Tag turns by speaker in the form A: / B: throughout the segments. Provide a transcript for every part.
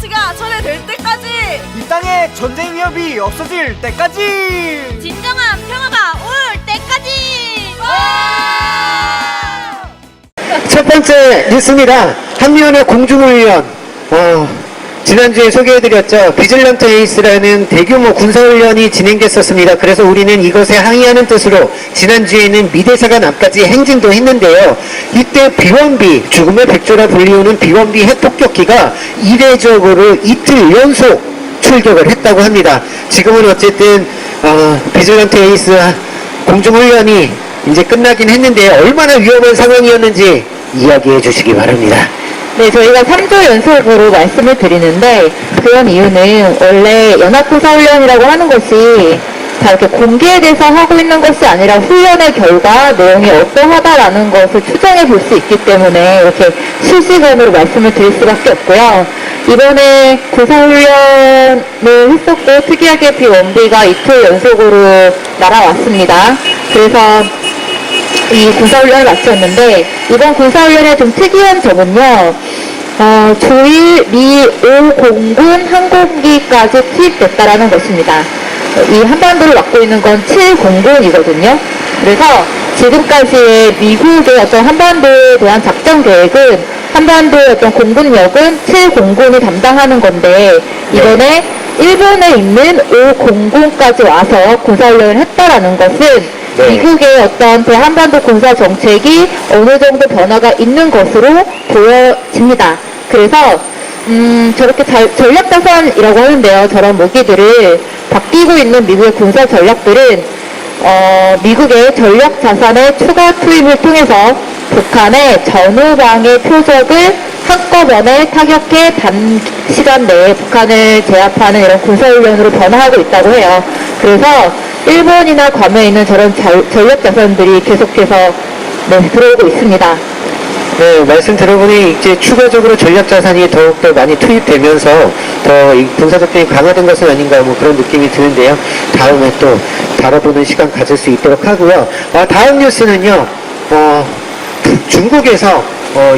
A: 조치가 철회될 때까지,
B: 이 땅에 전쟁 위협이 없어질 때까지,
A: 진정한 평화가 올 때까지.
C: 첫 번째 뉴스입니다. 한미연의 공중훈련. 지난주에 소개해드렸죠. 비질런트 에이스라는 대규모 군사훈련이 진행됐었습니다. 그래서 우리는 이것에 항의하는 뜻으로 지난주에는 미대사관 앞까지 행진도 했는데요. 이때 비원비, 죽음의 백조라 불리우는 비원비 핵폭격기가 이례적으로 이틀 연속 출격을 했다고 합니다. 지금은 어쨌든 비질런트 에이스 공중훈련이 이제 끝나긴 했는데 얼마나 위험한 상황이었는지 이야기해 주시기 바랍니다.
D: 네, 저희가 3주 연속으로 말씀을 드리는데 그런 이유는 원래 연합군사훈련이라고 하는 것이 다 이렇게 공개돼서 하고 있는 것이 아니라 훈련의 결과 내용이 어떠하다라는 것을 추정해 볼 수 있기 때문에 이렇게 실시간으로 말씀을 드릴 수밖에 없고요. 이번에 군사훈련을 했었고 특이하게 비원비가 이틀 연속으로 날아왔습니다. 그래서 이 군사훈련을 마쳤는데 이번 군사훈련의 좀 특이한 점은요. 조일 미 5공군 항공기까지 투입됐다라는 것입니다. 이 한반도를 맡고 있는 건 7공군이거든요. 그래서 지금까지의 미국의 어떤 한반도에 대한 작전 계획은 한반도의 어떤 공군력은 7공군이 담당하는 건데 이번에 일본에 있는 5공군까지 와서 군사훈련을 했다라는 것은 미국의 어떤 대한반도 군사 정책이 어느 정도 변화가 있는 것으로 보여집니다. 그래서 저렇게 전략자산이라고 하는데요. 저런 무기들을 바뀌고 있는 미국의 군사 전략들은 미국의 전략자산의 추가 투입을 통해서 북한의 전후방의 표적을 한꺼번에 타격해 단시간 내에 북한을 제압하는 이런 군사훈련으로 변화하고 있다고 해요. 그래서 일본이나 괌에 있는 저런 전략자산들이 계속해서 들어오고 있습니다.
C: 네, 말씀 들어보니 이제 추가적으로 전략자산이 더욱더 많이 투입되면서 더 이 군사적들이 강화된 것은 아닌가 뭐 그런 느낌이 드는데요. 다음에 또 다뤄보는 시간 가질 수 있도록 하고요. 다음 뉴스는요. 중국에서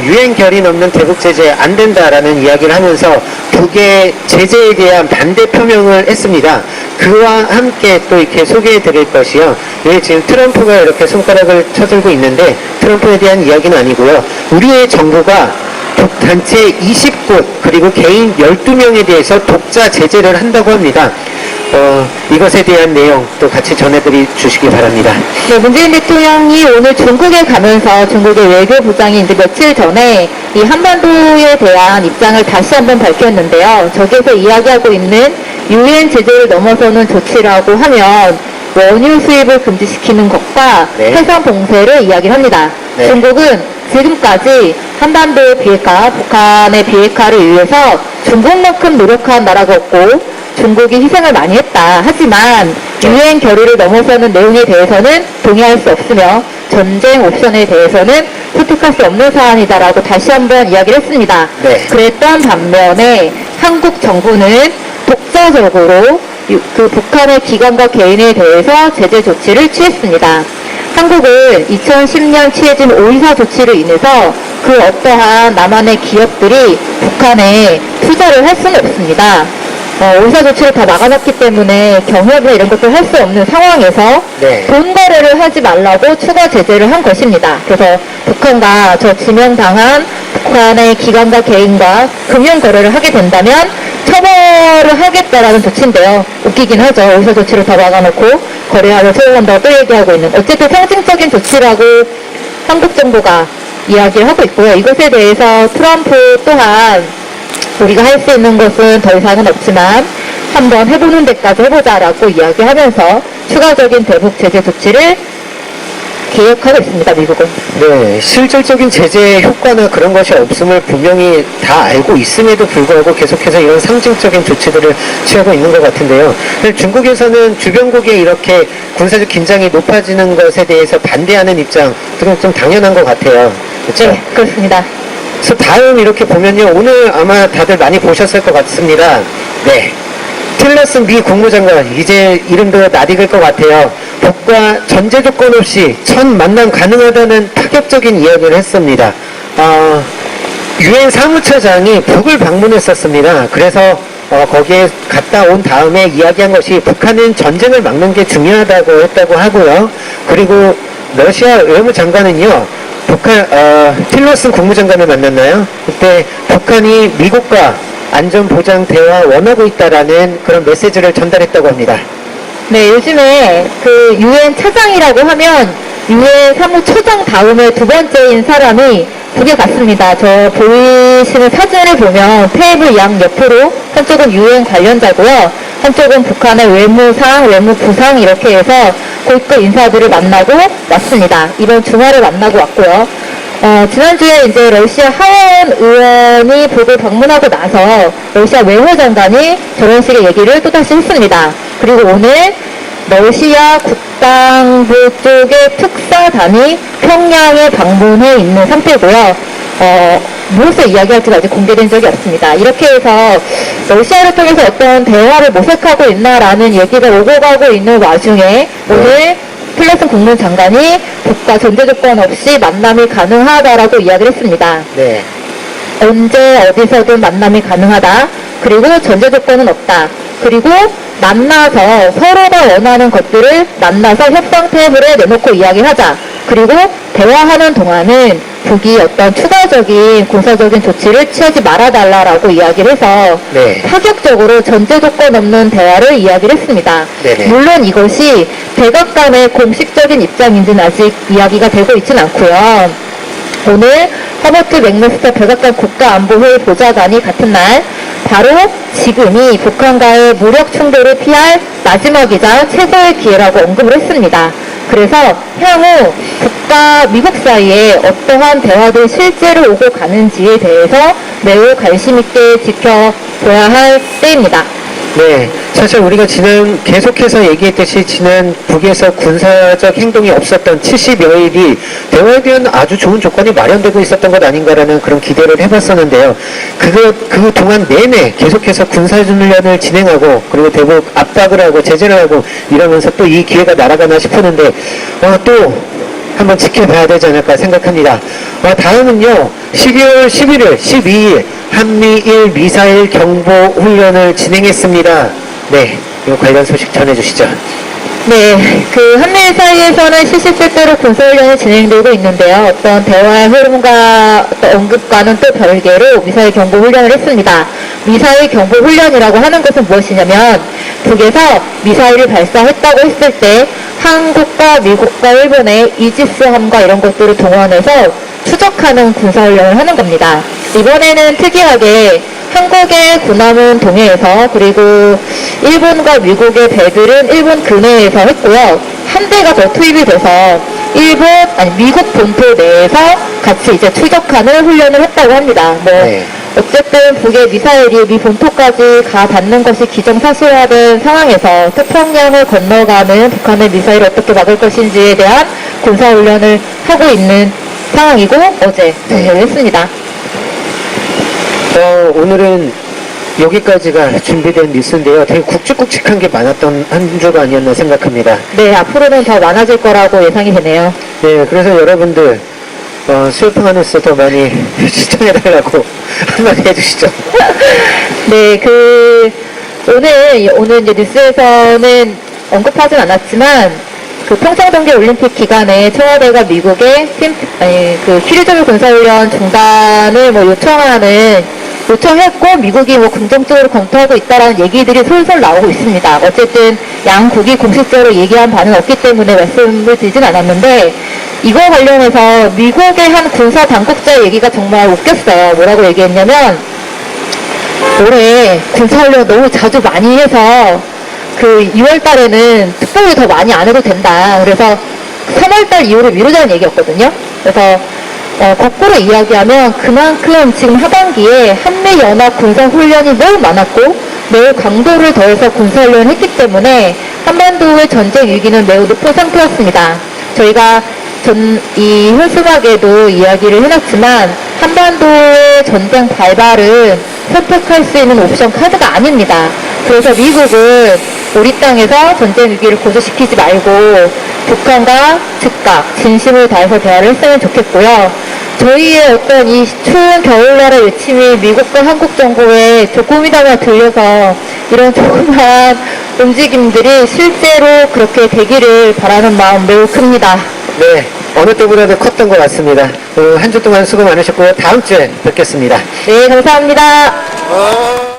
C: 유엔 결의 없는 대북 제재 안 된다라는 이야기를 하면서 북의 제재에 대한 반대 표명을 했습니다. 그와 함께 또 이렇게 소개해 드릴 것이요. 지금 트럼프가 이렇게 손가락을 쳐들고 있는데 트럼프에 대한 이야기는 아니고요. 우리의 정부가 독단체 20곳 그리고 개인 12명에 대해서 독자 제재를 한다고 합니다. 이것에 대한 내용 또 같이 전해드리 주시기 바랍니다.
D: 네, 문재인 대통령이 오늘 중국에 가면서 중국의 외교부장이 이제 며칠 전에 이 한반도에 대한 입장을 다시 한번 밝혔는데요. 저기에서 이야기하고 있는 유엔 제재를 넘어서는 조치라고 하면 원유 수입을 금지시키는 것과 해상 봉쇄를 이야기를 합니다. 중국은 지금까지 한반도의 비핵화, 북한의 비핵화를 위해서 중국만큼 노력한 나라가 없고 중국이 희생을 많이 했다. 하지만 유엔 결의를 넘어서는 내용에 대해서는 동의할 수 없으며 전쟁 옵션에 대해서는 선택할 수 없는 사안이다라고 다시 한번 이야기를 했습니다. 그랬던 반면에 한국 정부는 독자적으로 그 북한의 기관과 개인에 대해서 제재 조치를 취했습니다. 한국은 2010년 취해진 5.24 조치로 인해서 그 어떠한 남한의 기업들이 북한에 투자를 할 수는 없습니다. 5.24 조치를 다 막아놨기 때문에 경협이나 이런 것들 할 수 없는 상황에서 돈 거래를 하지 말라고 추가 제재를 한 것입니다. 그래서 북한과 저 지명당한 북한의 기관과 개인과 금융 거래를 하게 된다면 처벌을 하겠다라는 조치인데요. 웃기긴 하죠. 5.24 조치를 다 막아놓고 거래하러 처벌한다고 또 얘기하고 있는. 어쨌든 상징적인 조치라고 한국 정부가 이야기를 하고 있고요. 이것에 대해서 트럼프 또한 우리가 할 수 있는 것은 더 이상은 없지만 한번 해보는 데까지 해보자라고 이야기하면서 추가적인 대북 제재 조치를 계획하고 있습니다. 미국은.
C: 네, 실질적인 제재 효과나 그런 것이 없음을 분명히 다 알고 있음에도 불구하고 계속해서 이런 상징적인 조치들을 취하고 있는 것 같은데요. 중국에서는 주변국에 이렇게 군사적 긴장이 높아지는 것에 대해서 반대하는 입장들은 좀 당연한 것 같아요. 그렇죠?
D: 네, 그렇습니다.
C: 그래서 다음 이렇게 보면요. 오늘 아마 다들 많이 보셨을 것 같습니다. 네. 틸러슨 미 국무장관, 이제 이름도 낯익을 것 같아요. 북과 전제 조건 없이 첫 만남 가능하다는 파격적인 이야기를 했습니다. 유엔 사무처장이 북을 방문했었습니다. 그래서 거기에 갔다 온 다음에 이야기한 것이 북한은 전쟁을 막는 게 중요하다고 했다고 하고요. 그리고 러시아 외무장관은요, 틸러슨 국무장관을 만났나요? 그때 북한이 미국과 안전보장 대화 원하고 있다라는 그런 메시지를 전달했다고 합니다.
D: 네, 요즘에 그 유엔 차장이라고 하면 유엔 사무처장 다음에 두 번째인 사람이 북에 갔습니다. 저 보이시는 사진을 보면 테이블 양 옆으로 한쪽은 유엔 관련자고요. 한쪽은 북한의 외무상, 외무부상 이렇게 해서 고위급 인사들을 만나고 왔습니다. 이번 주말에 만나고 왔고요. 지난주에 이제 러시아 하원 의원이 북을 방문하고 나서 러시아 외무장관이 저런 식의 얘기를 또다시 했습니다. 그리고 오늘 러시아 국방부 쪽의 특사단이 평양에 방문해 있는 상태고요. 무엇을 이야기할지가 아직 공개된 적이 없습니다. 이렇게 해서 러시아를 통해서 어떤 대화를 모색하고 있나라는 얘기가 오고 가고 있는 와중에 오늘 틸러슨 국무장관이 북과 전제 조건 없이 만남이 가능하다라고 이야기를 했습니다.
C: 네.
D: 언제 어디서든 만남이 가능하다. 그리고 전제 조건은 없다. 그리고 만나서 서로가 원하는 것들을 만나서 협상 테이블에 내놓고 이야기하자. 그리고 대화하는 동안은 북이 어떤 추가적인 군사적인 조치를 취하지 말아달라라고 이야기를 해서
C: 네.
D: 파격적으로 전제 조건 없는 대화를 이야기를 했습니다.
C: 네네.
D: 물론 이것이 백악관의 공식적인 입장인지는 아직 이야기가 되고 있지는 않고요. 오늘 허버트 맥메스터 백악관 국가안보회의 보좌관이 같은 날 바로 지금이 북한과의 무력 충돌을 피할 마지막이자 최고의 기회라고 언급을 했습니다. 그래서 향후 북과 미국 사이에 어떠한 대화들이 실제로 오고 가는지에 대해서 매우 관심 있게 지켜봐야 할 때입니다.
C: 네, 사실 우리가 계속해서 얘기했듯이 지난 북에서 군사적 행동이 없었던 70여일이 대화에 대한 아주 좋은 조건이 마련되고 있었던 것 아닌가라는 그런 기대를 해봤었는데요. 그 동안 내내 계속해서 군사훈련을 진행하고 그리고 대북 압박을 하고 제재를 하고 이러면서 또 이 기회가 날아가나 싶었는데 또 한번 지켜봐야 되지 않을까 생각합니다. 다음은요, 12월 11일, 12일 한미일 미사일 경보 훈련을 진행했습니다. 네, 이 관련 소식 전해주시죠.
D: 네, 그 한미일 사이에서는 실질적으로 군사훈련이 진행되고 있는데요. 어떤 대화의 흐름과 언급과는 또 별개로 미사일 경보 훈련을 했습니다. 미사일 경보 훈련이라고 하는 것은 무엇이냐면 북에서 미사일을 발사했다고 했을 때 한국과 미국과 일본의 이지스함과 이런 것들을 동원해서 추적하는 군사훈련을 하는 겁니다. 이번에는 특이하게 한국의 군함은 동해에서 그리고 일본과 미국의 배들은 일본 근해에서 했고요. 한 대가 더 투입이 돼서 미국 본토 내에서 같이 이제 추적하는 훈련을 했다고 합니다.
C: 네.
D: 어쨌든 북의 미사일이 미 본토까지 가 닿는 것이 기정사실화된 상황에서 태평양을 건너가는 북한의 미사일을 어떻게 막을 것인지에 대한 군사훈련을 하고 있는 상황이고 어제 종료를 했습니다.
C: 오늘은 여기까지가 준비된 뉴스인데요. 되게 굵직굵직한 게 많았던 한 주가 아니었나 생각합니다.
D: 네, 앞으로는 더 많아질 거라고 예상이 되네요.
C: 네, 그래서 여러분들 수요평화 뉴스 더 많이 시청해달라고 한마디 해주시죠.
D: 네, 오늘 이제 뉴스에서는 언급하진 않았지만 그 평창동계 올림픽 기간에 청와대가 미국의 휴리조물 군사훈련 중단을 요청했고 미국이 긍정적으로 검토하고 있다라는 얘기들이 솔솔 나오고 있습니다. 어쨌든 양국이 공식적으로 얘기한 바는 없기 때문에 말씀을 드리진 않았는데 이거 관련해서 미국의 한 군사 당국자의 얘기가 정말 웃겼어요. 뭐라고 얘기했냐면 올해 군사훈련 너무 자주 많이 해서 2월 달에는 특별히 더 많이 안 해도 된다. 그래서 3월 달 이후로 미루자는 얘기였거든요. 그래서 거꾸로 이야기하면 그만큼 지금 하반기에 한미연합 군사훈련이 매우 많았고 매우 강도를 더해서 군사훈련을 했기 때문에 한반도의 전쟁 위기는 매우 높은 상태였습니다. 저희가 이 현수막에도 이야기를 해놨지만 한반도의 전쟁 발발은 선택할 수 있는 옵션 카드가 아닙니다. 그래서 미국은 우리 땅에서 전쟁 위기를 고조시키지 말고 북한과 즉각 진심을 다해서 대화를 했으면 좋겠고요. 저희의 어떤 이 추운 겨울나라 외침이 미국과 한국 정부에 조금이나마 들려서 이런 조그마한 움직임들이 실제로 그렇게 되기를 바라는 마음 매우 큽니다.
C: 네, 어느 때보다도 컸던 것 같습니다. 한 주 동안 수고 많으셨고요. 다음 주에 뵙겠습니다.
D: 네, 감사합니다.